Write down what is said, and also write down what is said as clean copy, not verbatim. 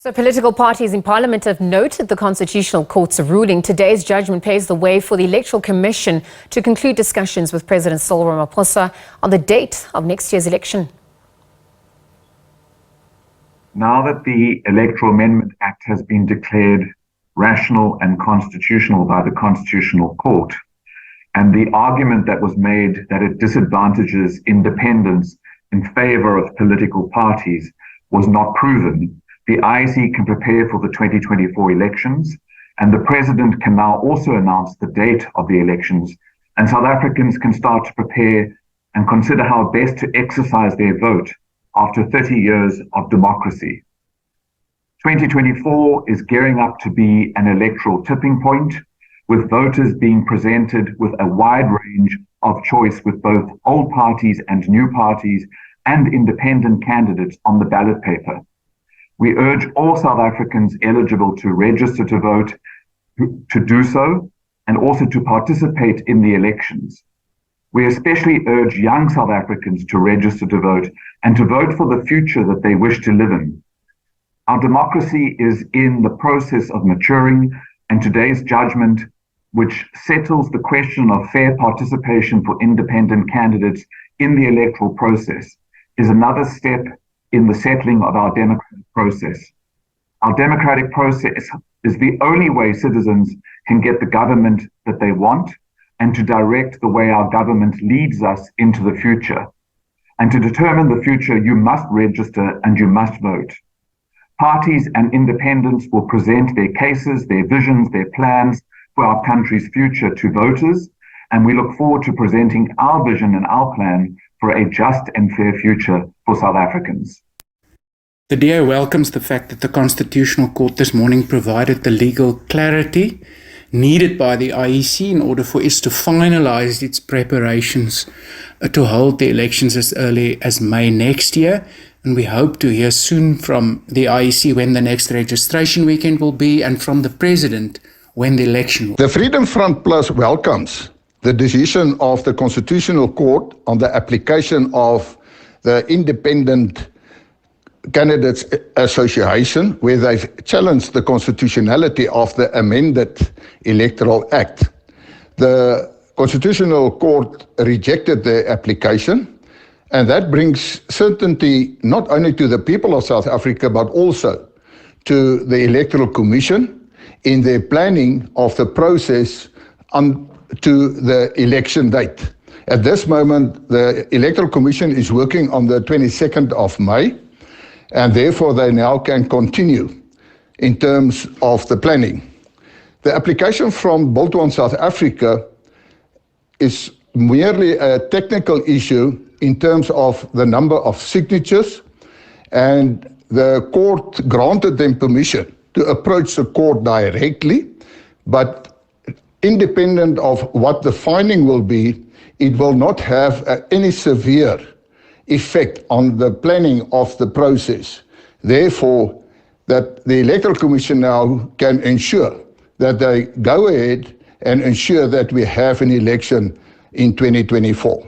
So political parties in Parliament have noted the Constitutional Court's ruling. Today's judgment paves the way for the Electoral Commission to conclude discussions with President Cyril Ramaphosa on the date of next year's election. Now that the Electoral Amendment Act has been declared rational and constitutional by the Constitutional Court, and the argument that was made that it disadvantages independence in favor of political parties was not proven, the IEC can prepare for the 2024 elections, and the President can now also announce the date of the elections, and South Africans can start to prepare and consider how best to exercise their vote after 30 years of democracy. 2024 is gearing up to be an electoral tipping point, with voters being presented with a wide range of choice with both old parties and new parties and independent candidates on the ballot paper. We urge all South Africans eligible to register to vote to do so, and also to participate in the elections. We especially urge young South Africans to register to vote and to vote for the future that they wish to live in. Our democracy is in the process of maturing, and today's judgment, which settles the question of fair participation for independent candidates in the electoral process, is another step in the settling of our democratic process. Our democratic process is the only way citizens can get the government that they want and to direct the way our government leads us into the future. And to determine the future, you must register and you must vote. Parties and independents will present their cases, their visions, their plans for our country's future to voters, and we look forward to presenting our vision and our plan for a just and fair future for South Africans. The DA welcomes the fact that the Constitutional Court this morning provided the legal clarity needed by the IEC in order for us to finalize its preparations to hold the elections as early as May next year. And we hope to hear soon from the IEC when the next registration weekend will be, and from the President when the election will be. The Freedom Front Plus welcomes the decision of the Constitutional Court on the application of the Independent Candidates Association, where they've challenged the constitutionality of the amended Electoral Act. The Constitutional Court rejected the application, and that brings certainty not only to the people of South Africa, but also to the Electoral Commission in their planning of the process to the election date. At this moment, the Electoral Commission is working on the 22nd of May, and therefore they now can continue in terms of the planning. The application from Bolton, South Africa is merely a technical issue in terms of the number of signatures, and the court granted them permission to approach the court directly, but independent of what the finding will be, it will not have any severe effect on the planning of the process. Therefore, that the Electoral Commission now can ensure that they go ahead and ensure that we have an election in 2024.